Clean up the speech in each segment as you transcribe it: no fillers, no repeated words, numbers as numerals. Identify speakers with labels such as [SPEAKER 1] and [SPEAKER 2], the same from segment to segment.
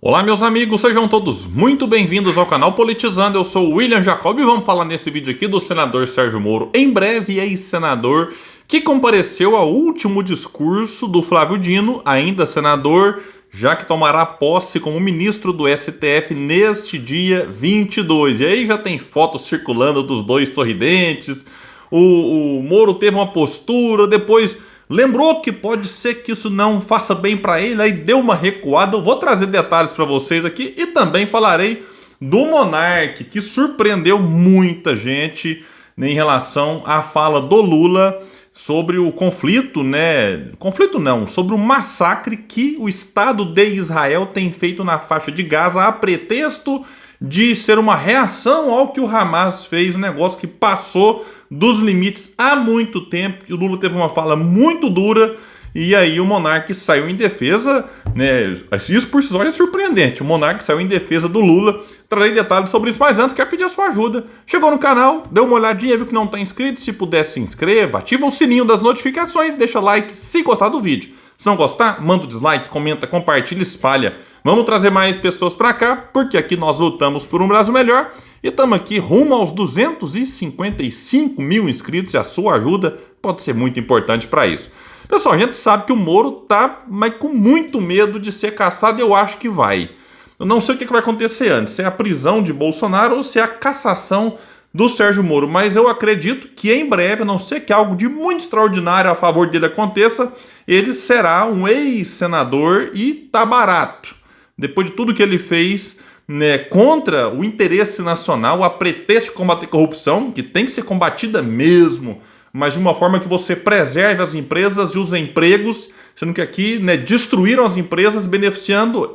[SPEAKER 1] Olá, meus amigos, sejam todos muito bem-vindos ao canal Politizando. Eu sou o William Jacob e vamos falar nesse vídeo aqui do senador Sérgio Moro, em breve ex-senador, que compareceu ao último discurso do Flávio Dino, ainda senador, já que tomará posse como ministro do STF neste dia 22. E aí já tem fotos circulando dos dois sorridentes. O Moro teve uma postura, depois lembrou que pode ser que isso não faça bem para ele, aí deu uma recuada. Eu vou trazer detalhes para vocês aqui e também falarei do Monark, que surpreendeu muita gente, né, em relação à fala do Lula sobre o conflito, né? Conflito não, sobre o massacre que o Estado de Israel tem feito na faixa de Gaza a pretexto de ser uma reação ao que o Hamas fez, um negócio que passou dos limites há muito tempo. O Lula teve uma fala muito dura e aí o Monark saiu em defesa, né? Isso por si só é surpreendente. O Monark saiu em defesa do Lula. Trarei detalhes sobre isso, mas antes quero pedir a sua ajuda. Chegou no canal, deu uma olhadinha, viu que não está inscrito? Se puder, se inscreva, ativa o sininho das notificações, deixa like se gostar do vídeo. Se não gostar, manda o dislike, comenta, compartilha, espalha. Vamos trazer mais pessoas para cá, porque aqui nós lutamos por um Brasil melhor. E estamos aqui rumo aos 255 mil inscritos e a sua ajuda pode ser muito importante para isso. Pessoal, a gente sabe que o Moro tá mas com muito medo de ser caçado e eu acho que vai. Eu não sei o que vai acontecer antes, se é a prisão de Bolsonaro ou se é a cassação do Sérgio Moro, mas eu acredito que em breve, a não ser que algo de muito extraordinário a favor dele aconteça, ele será um ex-senador e tá barato. Depois de tudo que ele fez, né, contra o interesse nacional, a pretexto de combater corrupção, que tem que ser combatida mesmo, mas de uma forma que você preserve as empresas e os empregos, sendo que aqui, né, destruíram as empresas,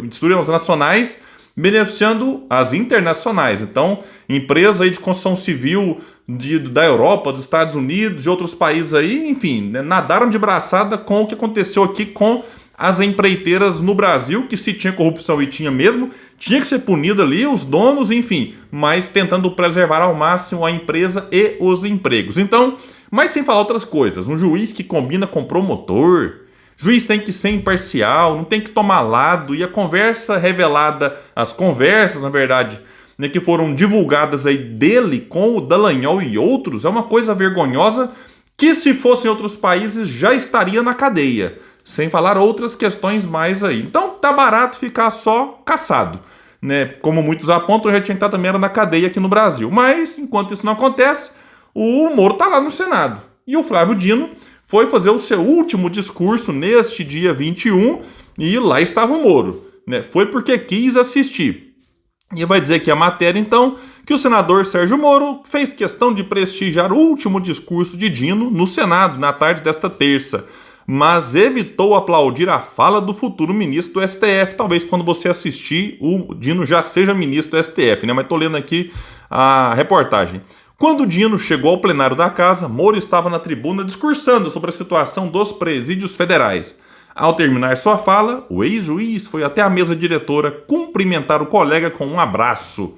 [SPEAKER 1] destruíram as nacionais, beneficiando as internacionais. Então, empresas aí de construção civil da Europa, dos Estados Unidos, de outros países aí, enfim, né, nadaram de braçada com o que aconteceu aqui com as empreiteiras no Brasil, que se tinha corrupção e tinha mesmo, tinha que ser punido ali, os donos, enfim, mas tentando preservar ao máximo a empresa e os empregos. Então, mas sem falar outras coisas, um juiz que combina com promotor, juiz tem que ser imparcial, não tem que tomar lado, e a conversa revelada, as conversas, na verdade, né, que foram divulgadas aí dele com o Dallagnol e outros, é uma coisa vergonhosa que se fosse em outros países já estaria na cadeia. Sem falar outras questões mais aí. Então tá barato ficar só caçado, né? Como muitos apontam, já tinha que estar também na cadeia aqui no Brasil. Mas enquanto isso não acontece, o Moro tá lá no Senado. E o Flávio Dino foi fazer o seu último discurso neste dia 21 e lá estava o Moro, né? Foi porque quis assistir. E vai dizer que a matéria, então, que o senador Sérgio Moro fez questão de prestigiar o último discurso de Dino no Senado na tarde desta terça, mas evitou aplaudir a fala do futuro ministro do STF. Talvez quando você assistir, o Dino já seja ministro do STF, né? Mas estou lendo aqui a reportagem. Quando o Dino chegou ao plenário da casa, Moro estava na tribuna discursando sobre a situação dos presídios federais. Ao terminar sua fala, o ex-juiz foi até a mesa diretora cumprimentar o colega com um abraço.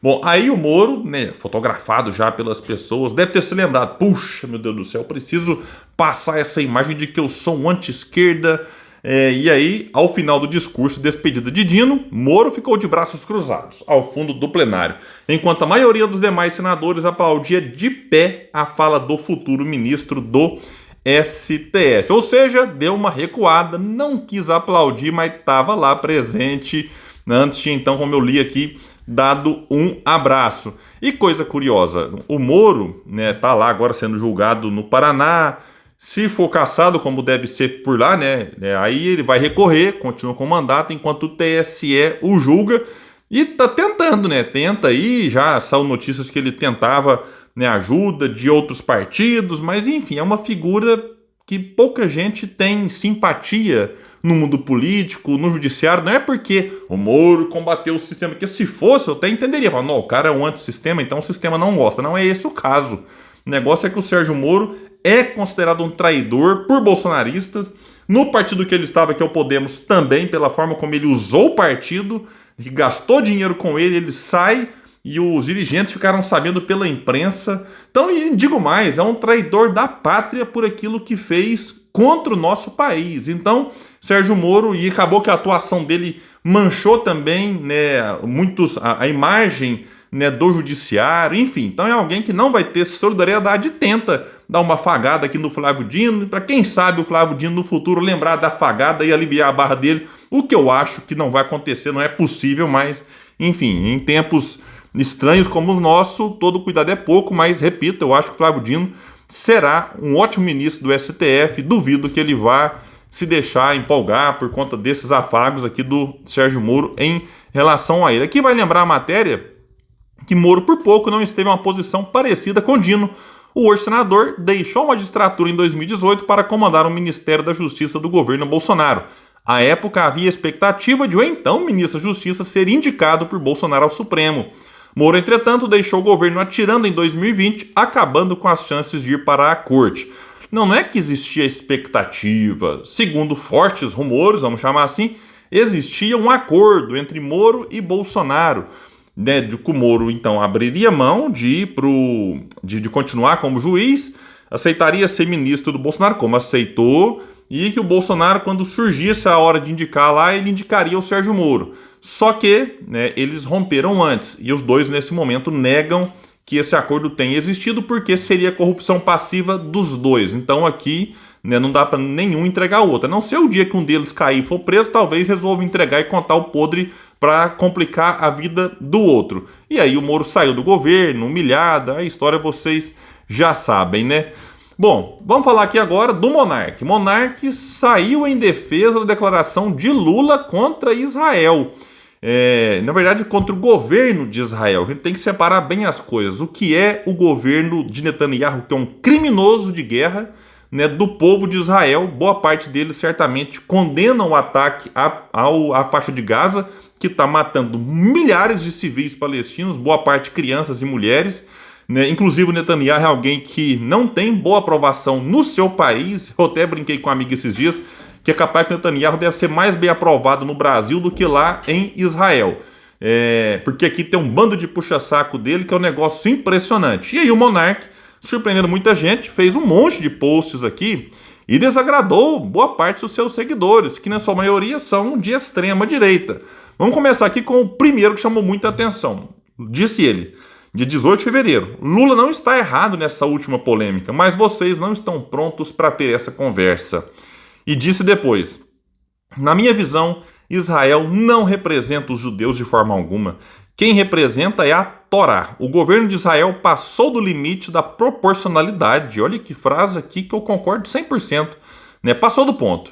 [SPEAKER 1] Bom, aí o Moro, né, fotografado já pelas pessoas, deve ter se lembrado, puxa, meu Deus do céu, eu preciso passar essa imagem de que eu sou um anti-esquerda. E aí, ao final do discurso de despedida de Dino, Moro ficou de braços cruzados ao fundo do plenário, enquanto a maioria dos demais senadores aplaudia de pé a fala do futuro ministro do STF. Ou seja, deu uma recuada, não quis aplaudir, mas estava lá presente. Antes tinha, então, como eu li aqui, dado um abraço. E coisa curiosa, o Moro, né, tá lá agora sendo julgado no Paraná. Se for cassado, como deve ser por lá, né, aí ele vai recorrer, continua com o mandato, enquanto o TSE o julga. E tá tentando, né, tenta aí, já são notícias que ele tentava, né, ajuda de outros partidos, mas enfim, é uma figura que pouca gente tem simpatia no mundo político, no judiciário. Não é porque o Moro combateu o sistema, que se fosse eu até entenderia, falar, não, o cara é um antissistema, então o sistema não gosta. Não é esse o caso. O negócio é que o Sérgio Moro é considerado um traidor por bolsonaristas, no partido que ele estava, que é o Podemos, também, pela forma como ele usou o partido, que gastou dinheiro com ele, ele sai e os dirigentes ficaram sabendo pela imprensa. Então, e digo mais, é um traidor da pátria por aquilo que fez contra o nosso país. Então, Sérgio Moro, e acabou que a atuação dele manchou também, né, a imagem, né, do judiciário, enfim. Então é alguém que não vai ter solidariedade e tenta dar uma afagada aqui no Flávio Dino, para quem sabe o Flávio Dino no futuro lembrar da afagada e aliviar a barra dele, o que eu acho que não vai acontecer, não é possível, mas enfim, em tempos estranhos como o nosso, todo cuidado é pouco, mas repito, eu acho que o Flávio Dino será um ótimo ministro do STF, duvido que ele vá se deixar empolgar por conta desses afagos aqui do Sérgio Moro em relação a ele. Aqui vai lembrar a matéria que Moro por pouco não esteve em uma posição parecida com Dino. O hoje senador deixou a magistratura em 2018 para comandar o Ministério da Justiça do governo Bolsonaro. À época, havia expectativa de o então ministro da Justiça ser indicado por Bolsonaro ao Supremo. Moro, entretanto, deixou o governo atirando em 2020, acabando com as chances de ir para a corte. Não é que existia expectativa. Segundo fortes rumores, vamos chamar assim, existia um acordo entre Moro e Bolsonaro, né, de que o Moro, então, abriria mão de continuar como juiz, aceitaria ser ministro do Bolsonaro, como aceitou, e que o Bolsonaro, quando surgisse a hora de indicar lá, ele indicaria o Sérgio Moro. Só que, né, eles romperam antes, e os dois, nesse momento, negam que esse acordo tenha existido, porque seria corrupção passiva dos dois. Então aqui, né, não dá para nenhum entregar o outro. A não ser o dia que um deles cair e for preso, talvez resolva entregar e contar o podre para complicar a vida do outro. E aí o Moro saiu do governo, humilhado, a história vocês já sabem, né? Bom, vamos falar aqui agora do Monark. Monark saiu em defesa da declaração de Lula contra Israel. Na verdade, contra o governo de Israel. A gente tem que separar bem as coisas. O que é o governo de Netanyahu, que é um criminoso de guerra, né, do povo de Israel. Boa parte deles certamente condenam o ataque à faixa de Gaza, que está matando milhares de civis palestinos, boa parte crianças e mulheres. Né? Inclusive o Netanyahu é alguém que não tem boa aprovação no seu país. Eu até brinquei com um amigo esses dias que é capaz que o Netanyahu deve ser mais bem aprovado no Brasil do que lá em Israel. Porque aqui tem um bando de puxa-saco dele que é um negócio impressionante. E aí o Monark, surpreendendo muita gente, fez um monte de posts aqui e desagradou boa parte dos seus seguidores, que na sua maioria são de extrema direita. Vamos começar aqui com o primeiro que chamou muita atenção. Disse ele, dia 18 de fevereiro, Lula não está errado nessa última polêmica, mas vocês não estão prontos para ter essa conversa. E disse depois, na minha visão, Israel não representa os judeus de forma alguma. Quem representa é a Torá. O governo de Israel passou do limite da proporcionalidade. Olha que frase aqui que eu concordo 100%. Né? Passou do ponto.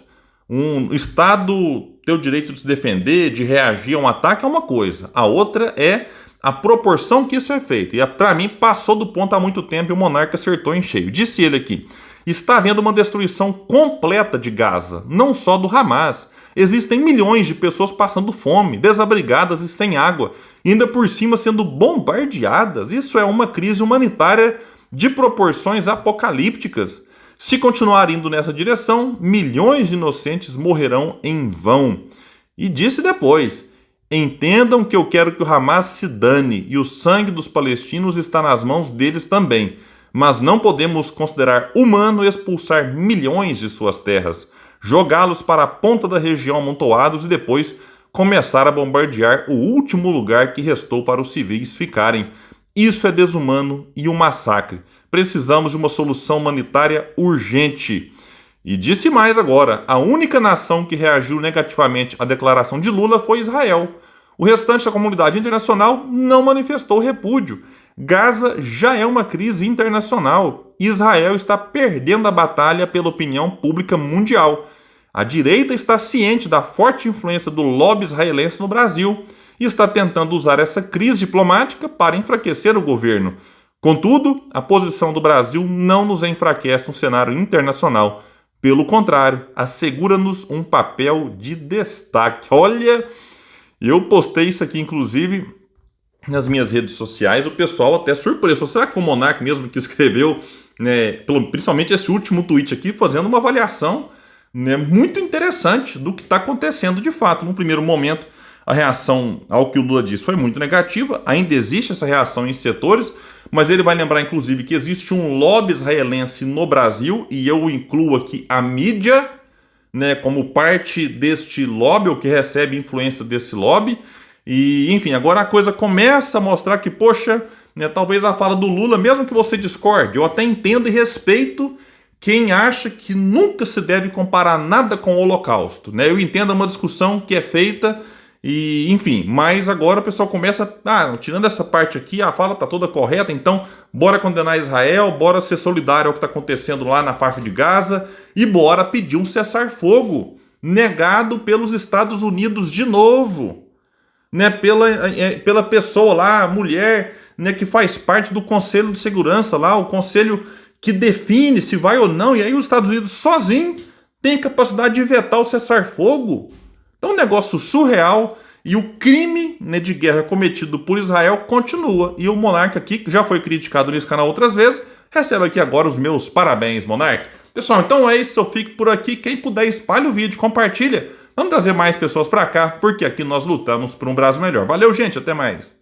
[SPEAKER 1] Um Estado ter o direito de se defender, de reagir a um ataque é uma coisa. A outra é a proporção que isso é feito. E para mim passou do ponto há muito tempo e o monarca acertou em cheio. Disse ele aqui, está havendo uma destruição completa de Gaza, não só do Hamas. Existem milhões de pessoas passando fome, desabrigadas e sem água, e ainda por cima sendo bombardeadas. Isso é uma crise humanitária de proporções apocalípticas. Se continuar indo nessa direção, milhões de inocentes morrerão em vão. E disse depois, entendam que eu quero que o Hamas se dane e o sangue dos palestinos está nas mãos deles também. Mas não podemos considerar humano expulsar milhões de suas terras, jogá-los para a ponta da região amontoados e depois começar a bombardear o último lugar que restou para os civis ficarem. Isso é desumano e um massacre. Precisamos de uma solução humanitária urgente. E disse mais agora, a única nação que reagiu negativamente à declaração de Lula foi Israel. O restante da comunidade internacional não manifestou repúdio. Gaza já é uma crise internacional. Israel está perdendo a batalha pela opinião pública mundial. A direita está ciente da forte influência do lobby israelense no Brasil e está tentando usar essa crise diplomática para enfraquecer o governo. Contudo, a posição do Brasil não nos enfraquece no cenário internacional. Pelo contrário, assegura-nos um papel de destaque. Olha, eu postei isso aqui, inclusive, nas minhas redes sociais, o pessoal até surpreso. Será que o Monark mesmo que escreveu, né, principalmente esse último tweet aqui, fazendo uma avaliação, né, muito interessante do que está acontecendo de fato. No primeiro momento, a reação ao que o Lula disse foi muito negativa, ainda existe essa reação em setores, mas ele vai lembrar, inclusive, que existe um lobby israelense no Brasil, e eu incluo aqui a mídia, né, como parte deste lobby, ou que recebe influência desse lobby. E, enfim, agora a coisa começa a mostrar que, poxa, né, talvez a fala do Lula, mesmo que você discorde, eu até entendo e respeito quem acha que nunca se deve comparar nada com o Holocausto, né? Eu entendo uma discussão que é feita e, enfim, mas agora o pessoal começa, tirando essa parte aqui, a fala tá toda correta, então bora condenar Israel, bora ser solidário ao que está acontecendo lá na faixa de Gaza e bora pedir um cessar-fogo negado pelos Estados Unidos de novo, né? Pela pessoa lá, a mulher, né, que faz parte do Conselho de Segurança lá, o conselho que define se vai ou não, e aí os Estados Unidos sozinho tem capacidade de vetar o cessar-fogo. Então, um negócio surreal, e o crime, né, de guerra cometido por Israel continua. E o Monark aqui, que já foi criticado nesse canal outras vezes, recebe aqui agora os meus parabéns, Monark. Pessoal, então é isso, eu fico por aqui. Quem puder, espalhe o vídeo, compartilha. Vamos trazer mais pessoas para cá, porque aqui nós lutamos por um Brasil melhor. Valeu, gente, até mais.